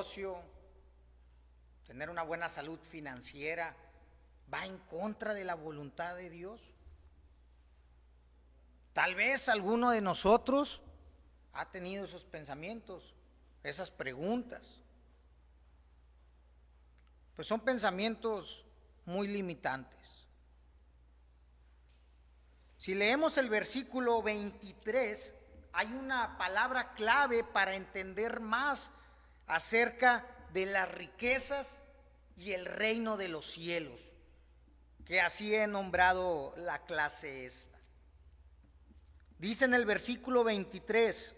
negocio, tener una buena salud financiera, va en contra de la voluntad de Dios? Tal vez alguno de nosotros ha tenido esos pensamientos, esas preguntas. Pues son pensamientos muy limitantes. Si leemos el versículo 23, hay una palabra clave para entender más acerca de las riquezas y el reino de los cielos, que así he nombrado la clase esta. Dice en el versículo 23,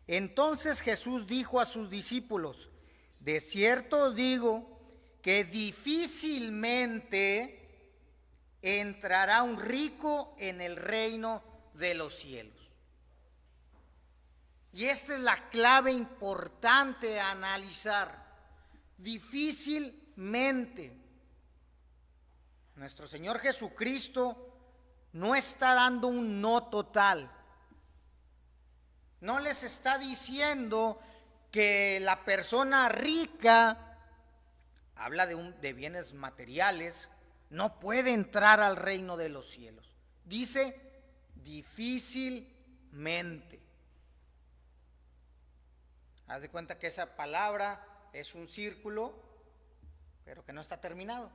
entonces Jesús dijo a sus discípulos, de cierto os digo que difícilmente entrará un rico en el reino de los cielos. Y esta es la clave importante a analizar. Difícilmente. Nuestro Señor Jesucristo no está dando un no total. No les está diciendo que la persona rica, habla de bienes materiales, no puede entrar al reino de los cielos. Dice difícilmente. Haz de cuenta que esa palabra es un círculo, pero que no está terminado.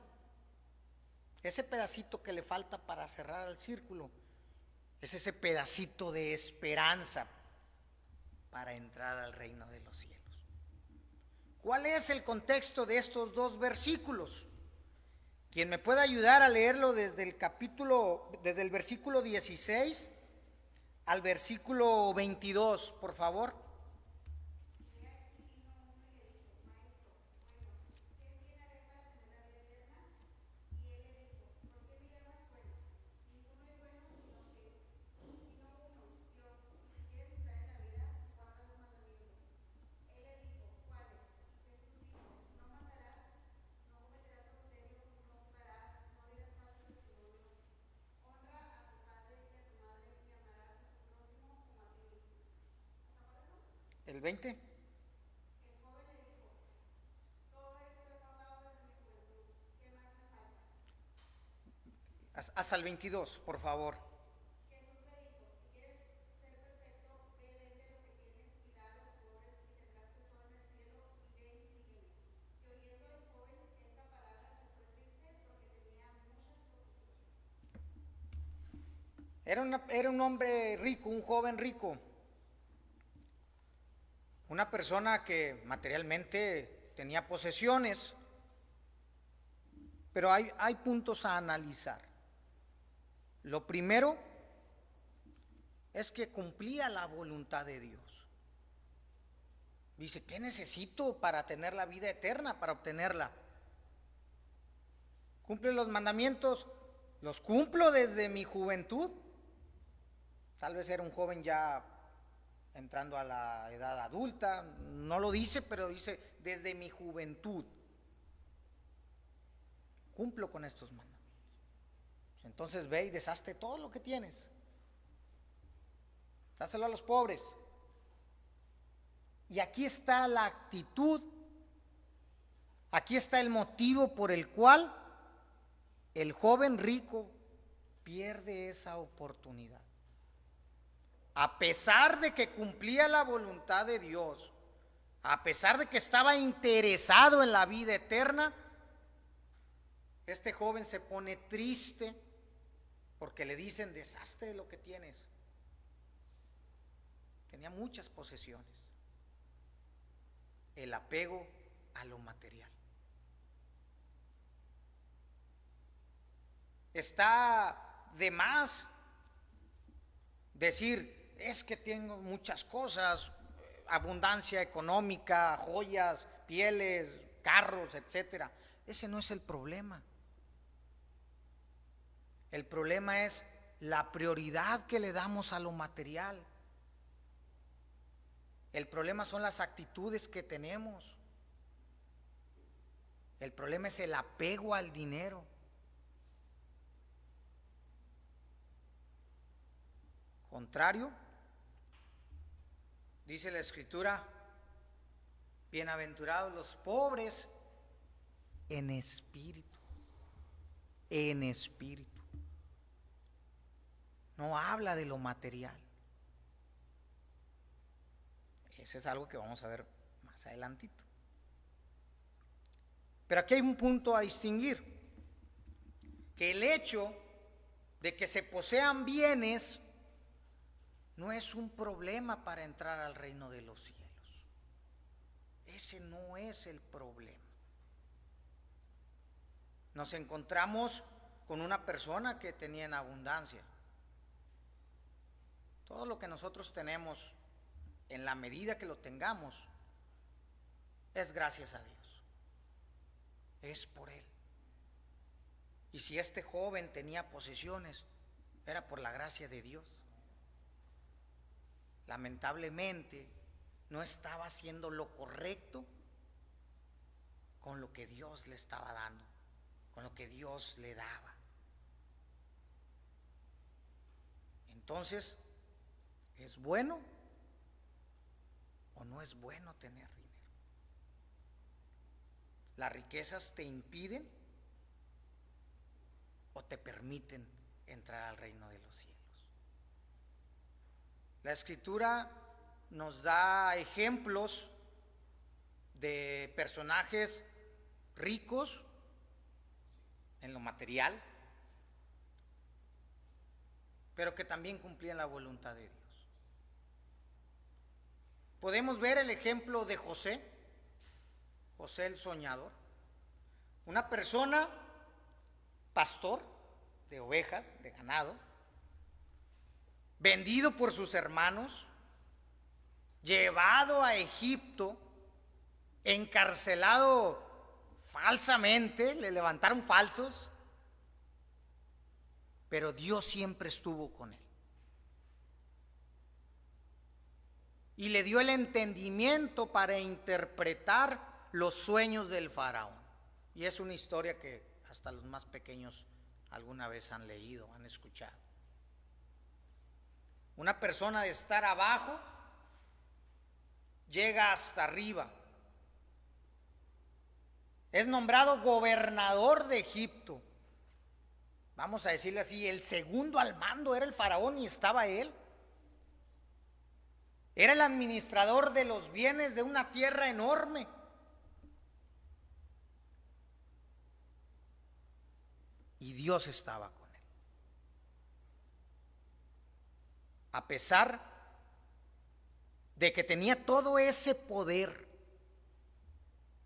Ese pedacito que le falta para cerrar el círculo es ese pedacito de esperanza para entrar al reino de los cielos. ¿Cuál es el contexto de estos dos versículos? ¿Quién me puede ayudar a leerlo desde el versículo 16 al versículo 22, por favor? ¿El 20? Hasta el 22, por favor. Era un hombre rico, un joven rico, una persona que materialmente tenía posesiones, pero hay puntos a analizar. Lo primero es que cumplía la voluntad de Dios. Dice, ¿qué necesito para tener la vida eterna, para obtenerla? ¿Cumple los mandamientos? Los cumplo desde mi juventud. Tal vez era un joven ya entrando a la edad adulta, no lo dice, pero dice, desde mi juventud cumplo con estos mandamientos. Entonces ve y deshazte todo lo que tienes, dáselo a los pobres. Y aquí está la actitud, aquí está el motivo por el cual el joven rico pierde esa oportunidad. A pesar de que cumplía la voluntad de Dios, a pesar de que estaba interesado en la vida eterna, este joven se pone triste porque le dicen, deshazte de lo que tienes. Tenía muchas posesiones. El apego a lo material. Está de más decir, es que tengo muchas cosas, abundancia económica, joyas, pieles, carros, etcétera. Ese no es el problema. El problema es la prioridad que le damos a lo material. El problema son las actitudes que tenemos. El problema es el apego al dinero. Contrario, dice la Escritura Bienaventurados los pobres en espíritu. En espíritu. No habla de lo material. Ese es algo que vamos a ver más adelantito. Pero aquí hay un punto a distinguir, que el hecho de que se posean bienes no es un problema para entrar al reino de los cielos. Ese no es el problema. Nos encontramos con una persona que tenía en abundancia. Todo lo que nosotros tenemos, en la medida que lo tengamos, es gracias a Dios. Es por Él. Y si este joven tenía posesiones, era por la gracia de Dios. Lamentablemente, no estaba haciendo lo correcto con lo que Dios le estaba dando, con lo que Dios le daba. Entonces, ¿es bueno o no es bueno tener dinero? ¿Las riquezas te impiden o te permiten entrar al reino de los cielos? La Escritura nos da ejemplos de personajes ricos en lo material, pero que también cumplían la voluntad de Dios. Podemos ver el ejemplo de José, José el soñador, una persona, pastor de ovejas, de ganado, vendido por sus hermanos, llevado a Egipto, encarcelado falsamente, le levantaron falsos, pero Dios siempre estuvo con él. Y le dio el entendimiento para interpretar los sueños del faraón. Y es una historia que hasta los más pequeños alguna vez han leído, han escuchado. Una persona de estar abajo llega hasta arriba. Es nombrado gobernador de Egipto. Vamos a decirle así, el segundo al mando era el faraón y estaba él. Era el administrador de los bienes de una tierra enorme. Y Dios estaba con él. A pesar de que tenía todo ese poder,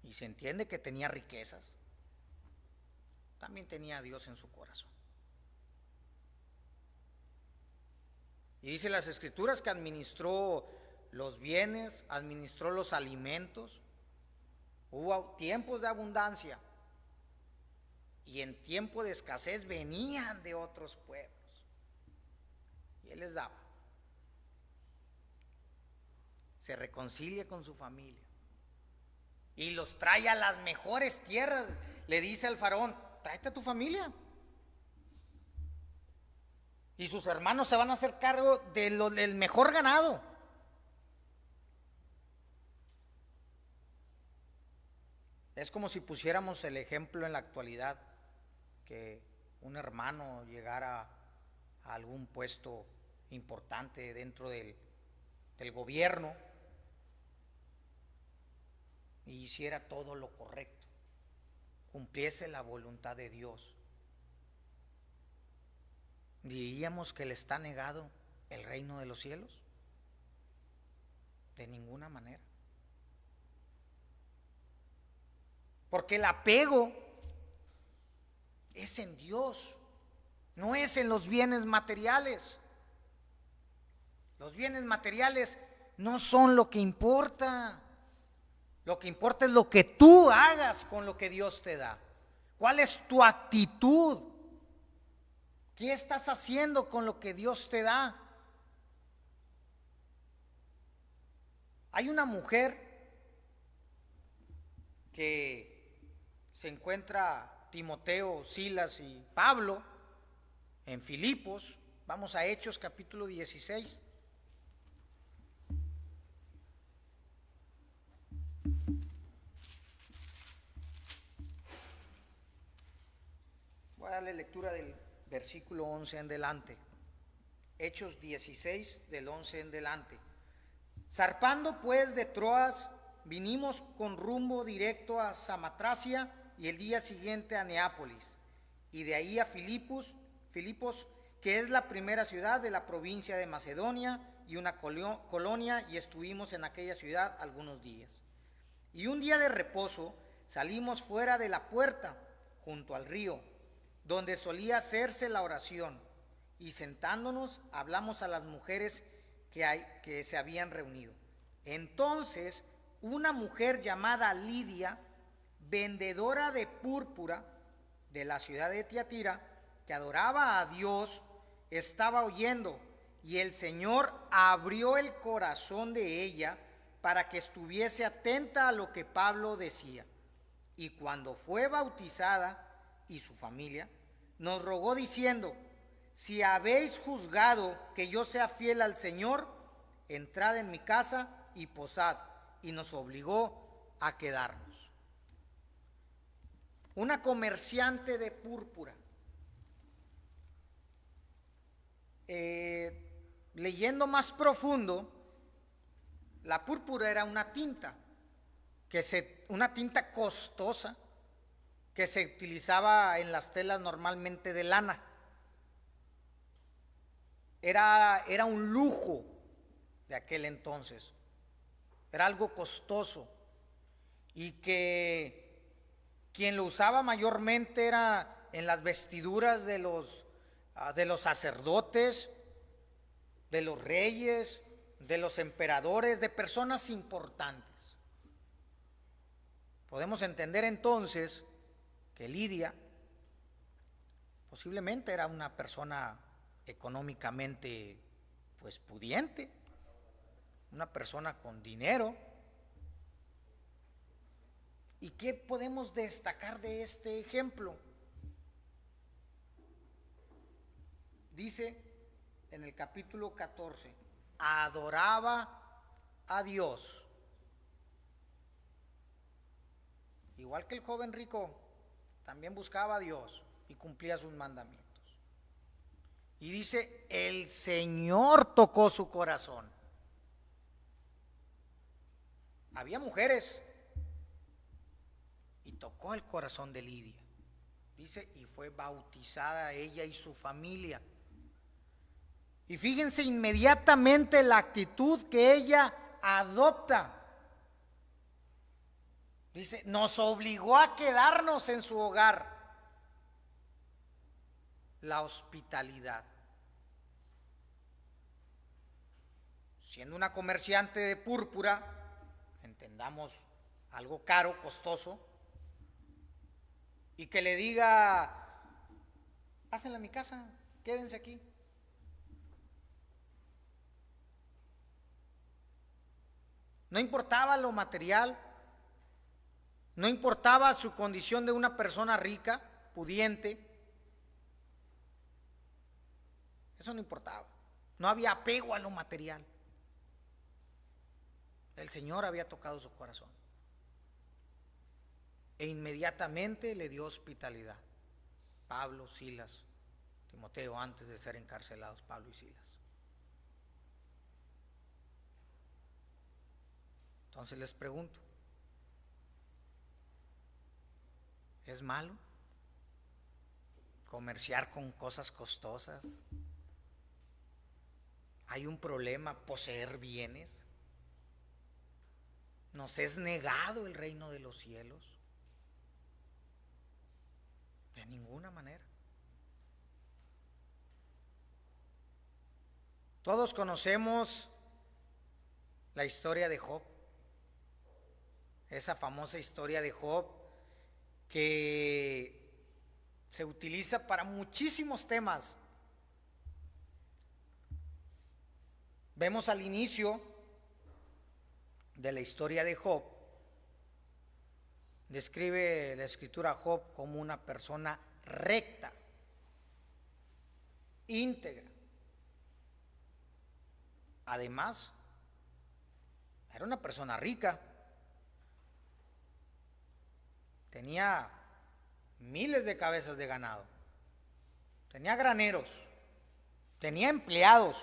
y se entiende que tenía riquezas, también tenía a Dios en su corazón. Y dice las Escrituras que administró los bienes, administró los alimentos. Hubo tiempos de abundancia y en tiempo de escasez venían de otros pueblos y él les daba. Se reconcilia con su familia y los trae a las mejores tierras. Le dice al faraón: tráete a tu familia. Y sus hermanos se van a hacer cargo del mejor ganado. Es como si pusiéramos el ejemplo en la actualidad, que un hermano llegara a algún puesto importante dentro del gobierno y hiciera todo lo correcto, cumpliese la voluntad de Dios. ¿Diríamos que le está negado el reino de los cielos? De ninguna manera. Porque el apego es en Dios, no es en los bienes materiales. Los bienes materiales no son lo que importa. Lo que importa es lo que tú hagas con lo que Dios te da. ¿Cuál es tu actitud? ¿Qué estás haciendo con lo que Dios te da? Hay una mujer que se encuentra Timoteo, Silas y Pablo en Filipos. Vamos a Hechos capítulo 16. darle lectura del versículo 11 en delante. Hechos 16 del 11 en delante. Zarpando pues de Troas, vinimos con rumbo directo a Samotracia y el día siguiente a Neápolis, y de ahí a Filipos, que es la primera ciudad de la provincia de Macedonia y una colonia, y estuvimos en aquella ciudad algunos días. Y un día de reposo salimos fuera de la puerta, junto al río, donde solía hacerse la oración, y sentándonos hablamos a las mujeres que se habían reunido. Entonces una mujer llamada Lidia, vendedora de púrpura de la ciudad de Tiatira, que adoraba a Dios, estaba oyendo, y el Señor abrió el corazón de ella para que estuviese atenta a lo que Pablo decía. Y cuando fue bautizada, y su familia, nos rogó diciendo: si habéis juzgado que yo sea fiel al Señor, entrad en mi casa y posad. Y nos obligó a quedarnos. Una comerciante de púrpura. Leyendo más profundo, la púrpura era una tinta, una tinta costosa que se utilizaba en las telas normalmente de lana. Era un lujo de aquel entonces, era algo costoso, y que quien lo usaba mayormente era en las vestiduras de los sacerdotes, de los reyes, de los emperadores, de personas importantes. Podemos entender entonces que Lidia posiblemente era una persona económicamente pues pudiente, una persona con dinero. ¿Y qué podemos destacar de este ejemplo? Dice en el capítulo 14, adoraba a Dios. Igual que el joven rico, también buscaba a Dios y cumplía sus mandamientos. Y dice, el Señor tocó su corazón. Había mujeres, y tocó el corazón de Lidia. Dice, y fue bautizada ella y su familia. Y fíjense inmediatamente la actitud que ella adopta. Dice, nos obligó a quedarnos en su hogar. La hospitalidad. Siendo una comerciante de púrpura, entendamos algo caro, costoso, y que le diga, pásenla a mi casa, quédense aquí. No importaba lo material, no importaba su condición de una persona rica, pudiente. Eso no importaba. No había apego a lo material. El Señor había tocado su corazón. E inmediatamente le dio hospitalidad. Pablo, Silas, Timoteo, antes de ser encarcelados, Pablo y Silas. Entonces les pregunto, ¿es malo comerciar con cosas costosas? ¿Hay un problema poseer bienes? ¿Nos es negado el reino de los cielos? De ninguna manera. Todos conocemos la historia de Job, esa famosa historia de Job que se utiliza para muchísimos temas. Vemos al inicio de la historia de Job, describe la escritura a Job como una persona recta, íntegra. Además, era una persona rica, tenía miles de cabezas de ganado, tenía graneros, tenía empleados.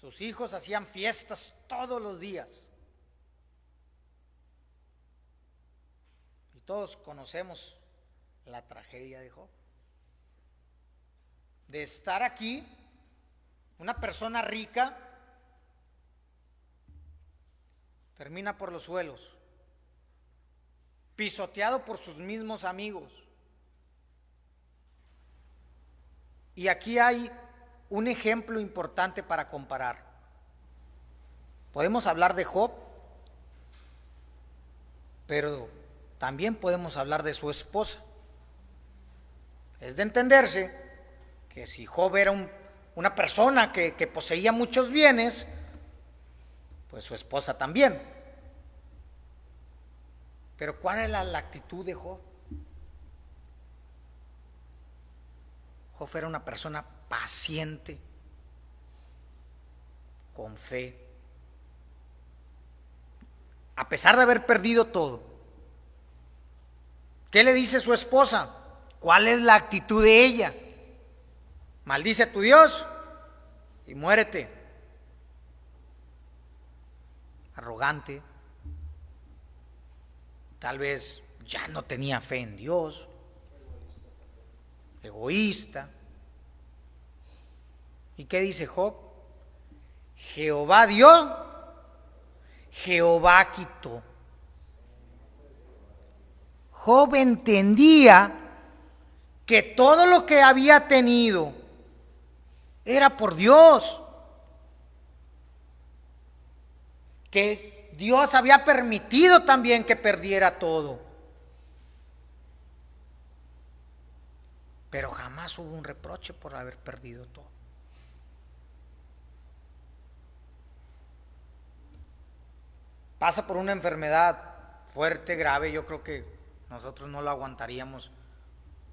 Sus hijos hacían fiestas todos los días. Y todos conocemos la tragedia de Job. De estar aquí, una persona rica termina por los suelos, pisoteado por sus mismos amigos. Y aquí hay un ejemplo importante para comparar. Podemos hablar de Job, pero también podemos hablar de su esposa. Es de entenderse que si Job era una persona que poseía muchos bienes, pues su esposa también. Pero ¿cuál era la actitud de Job? Job era una persona paciente, con fe. A pesar de haber perdido todo, ¿qué le dice su esposa? ¿Cuál es la actitud de ella? Maldice a tu Dios y muérete. Arrogante, tal vez ya no tenía fe en Dios, egoísta. ¿Y qué dice Job? Jehová dio, Jehová quitó. Job entendía que todo lo que había tenido era por Dios, que Dios había permitido también que perdiera todo, pero jamás hubo un reproche por haber perdido todo. Pasa por una enfermedad fuerte, grave, yo creo que nosotros no lo aguantaríamos.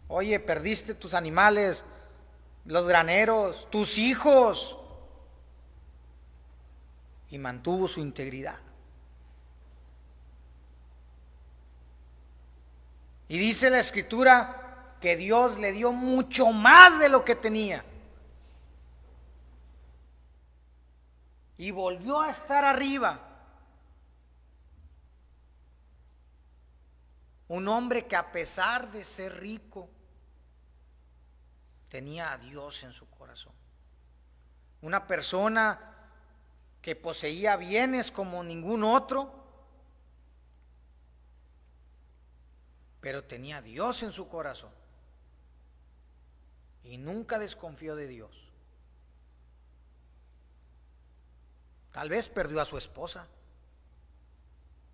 Oye, perdiste tus animales, los graneros, tus hijos, y mantuvo su integridad. Y dice la Escritura que Dios le dio mucho más de lo que tenía. Y volvió a estar arriba. Un hombre que a pesar de ser rico, tenía a Dios en su corazón. Una persona que poseía bienes como ningún otro, pero tenía a Dios en su corazón. Y nunca desconfió de Dios. Tal vez perdió a su esposa.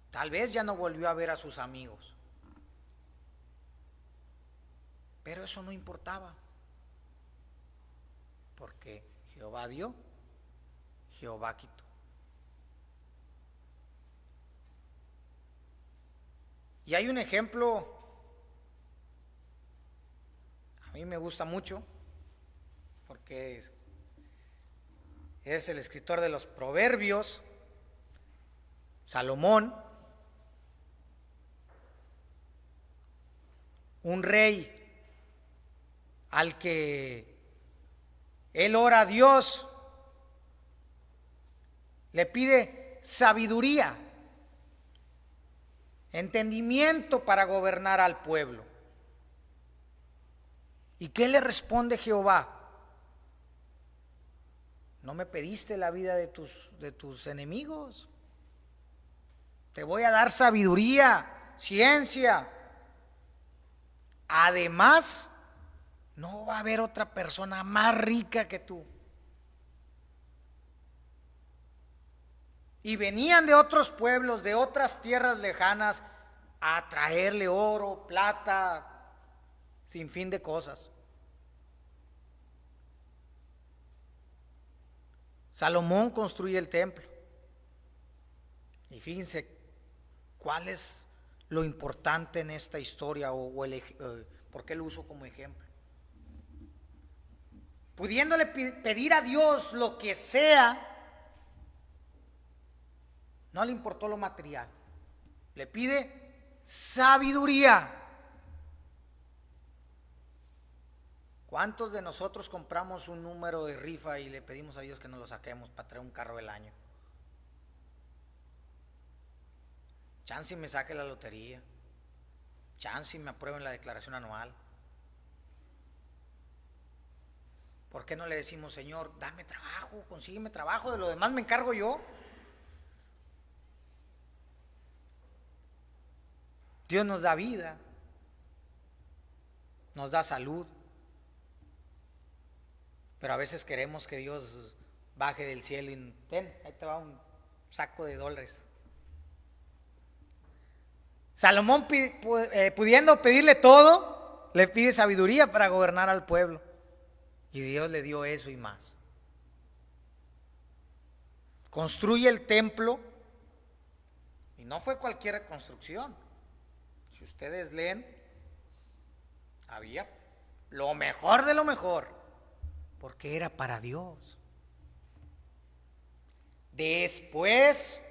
Tal vez ya no volvió a ver a sus amigos. Pero eso no importaba. Porque Jehová dio, Jehová quitó. Y hay un ejemplo, a mí me gusta mucho, porque es el escritor de los Proverbios, Salomón, un rey al que él ora a Dios, le pide sabiduría, entendimiento para gobernar al pueblo. ¿Y qué le responde Jehová? ¿No me pediste la vida de tus enemigos? Te voy a dar sabiduría, ciencia. Además, no va a haber otra persona más rica que tú. Y venían de otros pueblos, de otras tierras lejanas, a traerle oro, plata, sin fin de cosas. Salomón construye el templo. Y fíjense cuál es lo importante en esta historia, por qué lo uso como ejemplo. Pudiéndole pedir a Dios lo que sea, no le importó lo material. Le pide sabiduría. ¿Cuántos de nosotros compramos un número de rifa y le pedimos a Dios que nos lo saquemos para traer un carro del año? Chance y me saque la lotería, chance y me aprueben la declaración anual. ¿Por qué no le decimos, Señor, dame trabajo, consígueme trabajo, de lo demás me encargo yo? Dios nos da vida, nos da salud, pero a veces queremos que Dios baje del cielo y ten, ahí te va un saco de dólares. Salomón, pudiendo pedirle todo, le pide sabiduría para gobernar al pueblo. Y Dios le dio eso y más. Construye el templo, y no fue cualquier construcción. Si ustedes leen, había lo mejor de lo mejor, porque era para Dios. Después,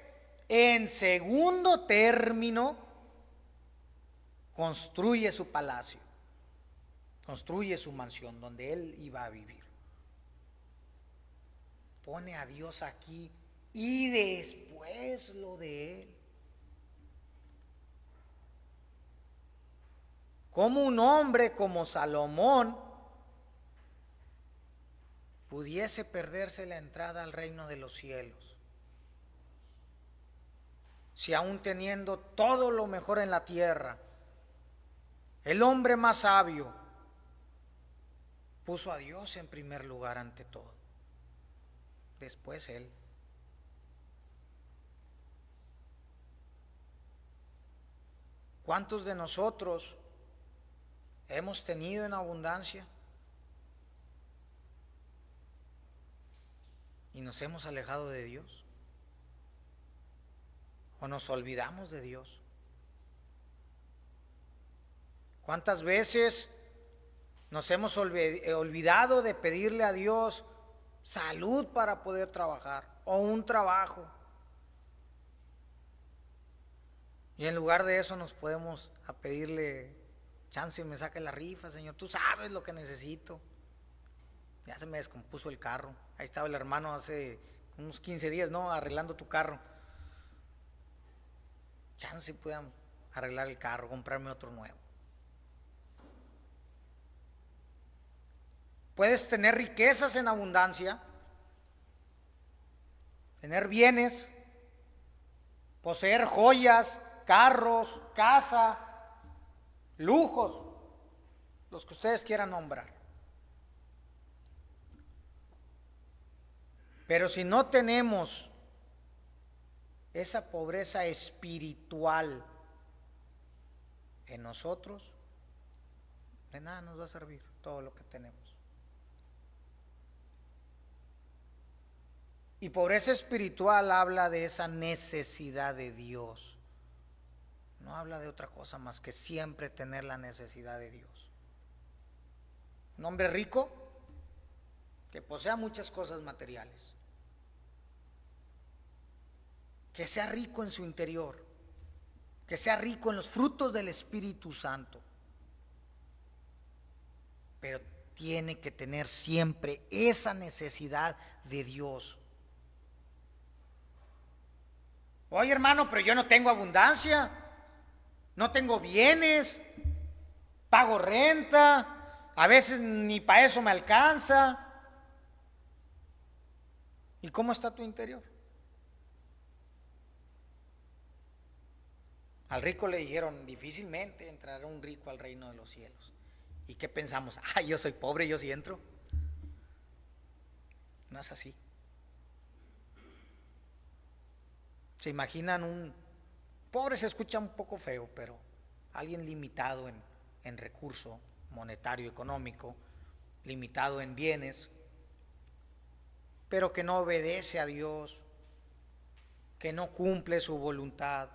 en segundo término, construye su palacio, construye su mansión donde él iba a vivir. Pone a Dios aquí y después lo de él. Como un hombre como Salomón pudiese perderse la entrada al reino de los cielos, si aún teniendo todo lo mejor en la tierra, el hombre más sabio puso a Dios en primer lugar ante todo, después él. ¿Cuántos de nosotros hemos tenido en abundancia y nos hemos alejado de Dios? ¿O nos olvidamos de Dios? ¿Cuántas veces nos hemos olvidado de pedirle a Dios salud para poder trabajar o un trabajo? Y en lugar de eso nos podemos a pedirle, chance me saque la rifa, Señor, tú sabes lo que necesito. Ya se me descompuso el carro. Ahí estaba el hermano hace unos 15 días, ¿no? Arreglando tu carro. Chance puedan arreglar el carro, comprarme otro nuevo. Puedes tener riquezas en abundancia, tener bienes, poseer joyas, carros, casa, lujos, los que ustedes quieran nombrar. Pero si no tenemos esa pobreza espiritual en nosotros, de nada nos va a servir todo lo que tenemos. Y pobreza espiritual habla de esa necesidad de Dios. No habla de otra cosa más que siempre tener la necesidad de Dios. Un hombre rico que posea muchas cosas materiales, que sea rico en su interior, que sea rico en los frutos del Espíritu Santo, pero tiene que tener siempre esa necesidad de Dios. Oye, hermano, pero yo no tengo abundancia, no tengo bienes, pago renta, a veces ni para eso me alcanza. ¿Y cómo está tu interior? Al rico le dijeron, difícilmente entrará un rico al reino de los cielos. ¿Y qué pensamos? Yo soy pobre, yo sí entro. No es así. ¿Se imaginan un pobre? Se escucha un poco feo, pero alguien limitado en recurso monetario, económico, limitado en bienes, pero que no obedece a Dios, que no cumple su voluntad,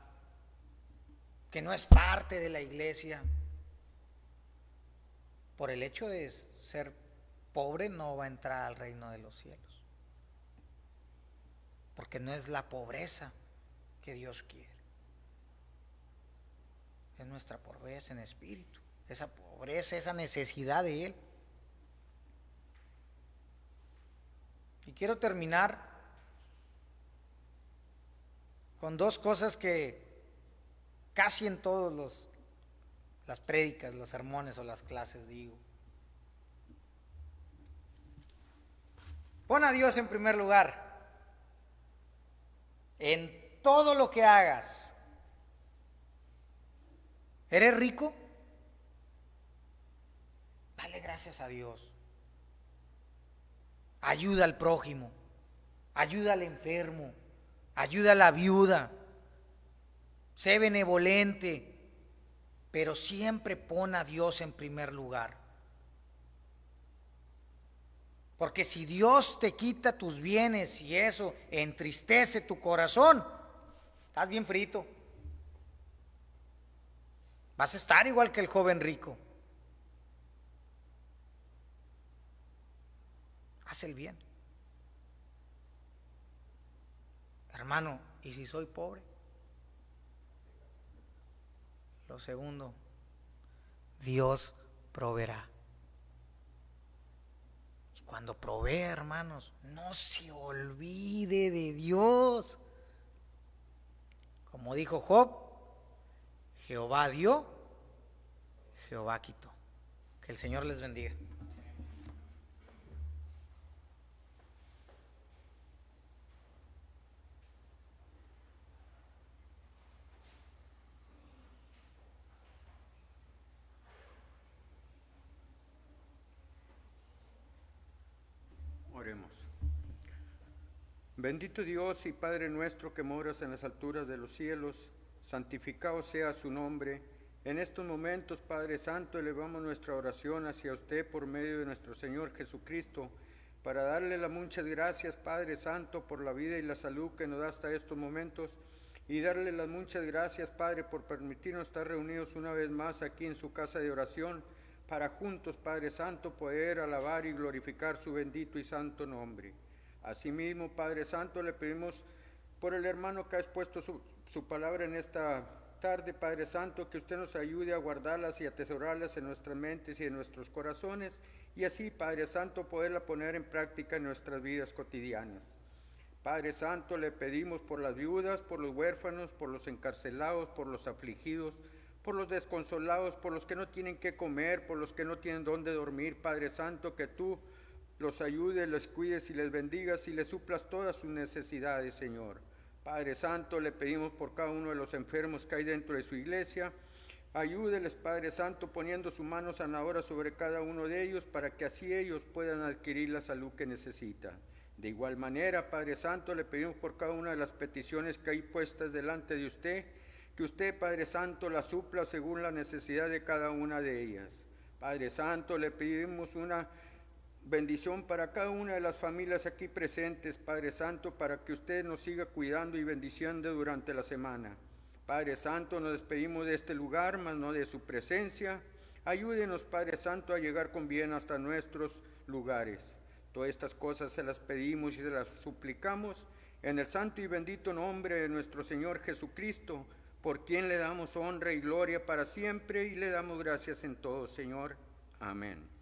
que no es parte de la iglesia. Por el hecho de ser pobre no va a entrar al reino de los cielos, porque no es la pobreza que Dios quiere, es nuestra pobreza en espíritu, esa pobreza, esa necesidad de Él. Y quiero terminar con dos cosas que casi en todas las prédicas, los sermones o las clases digo. Pon a Dios en primer lugar en todo lo que hagas. ¿Eres rico? Dale gracias a Dios. Ayuda al prójimo, ayuda al enfermo, ayuda a la viuda. Sé benevolente, pero siempre pon a Dios en primer lugar. Porque si Dios te quita tus bienes y eso entristece tu corazón, estás bien frito. Vas a estar igual que el joven rico. Haz el bien. Hermano, ¿y si soy pobre? Lo segundo, Dios proveerá. Y cuando provee, hermanos, no se olvide de Dios. Como dijo Job, Jehová dio, Jehová quitó. Que el Señor les bendiga. Oremos. Bendito Dios y Padre nuestro que moras en las alturas de los cielos, santificado sea su nombre. En estos momentos, Padre Santo, elevamos nuestra oración hacia usted por medio de nuestro Señor Jesucristo, para darle las muchas gracias, Padre Santo, por la vida y la salud que nos da hasta estos momentos, y darle las muchas gracias, Padre, por permitirnos estar reunidos una vez más aquí en su casa de oración, para juntos, Padre Santo, poder alabar y glorificar su bendito y santo nombre. Asimismo, Padre Santo, le pedimos por el hermano que ha expuesto su palabra en esta tarde, Padre Santo, que usted nos ayude a guardarlas y atesorarlas en nuestras mentes y en nuestros corazones, y así, Padre Santo, poderla poner en práctica en nuestras vidas cotidianas. Padre Santo, le pedimos por las viudas, por los huérfanos, por los encarcelados, por los afligidos, por los desconsolados, por los que no tienen qué comer, por los que no tienen dónde dormir, Padre Santo, que tú los ayudes, les cuides y les bendigas y les suplas todas sus necesidades, Señor. Padre Santo, le pedimos por cada uno de los enfermos que hay dentro de su iglesia. Ayúdeles, Padre Santo, poniendo su mano sanadora sobre cada uno de ellos, para que así ellos puedan adquirir la salud que necesitan. De igual manera, Padre Santo, le pedimos por cada una de las peticiones que hay puestas delante de usted, que usted, Padre Santo, las supla según la necesidad de cada una de ellas. Padre Santo, le pedimos una bendición para cada una de las familias aquí presentes, Padre Santo, para que usted nos siga cuidando y bendiciendo durante la semana. Padre Santo, nos despedimos de este lugar, mas no de su presencia. Ayúdenos, Padre Santo, a llegar con bien hasta nuestros lugares. Todas estas cosas se las pedimos y se las suplicamos en el santo y bendito nombre de nuestro Señor Jesucristo, por quien le damos honra y gloria para siempre y le damos gracias en todo, Señor. Amén.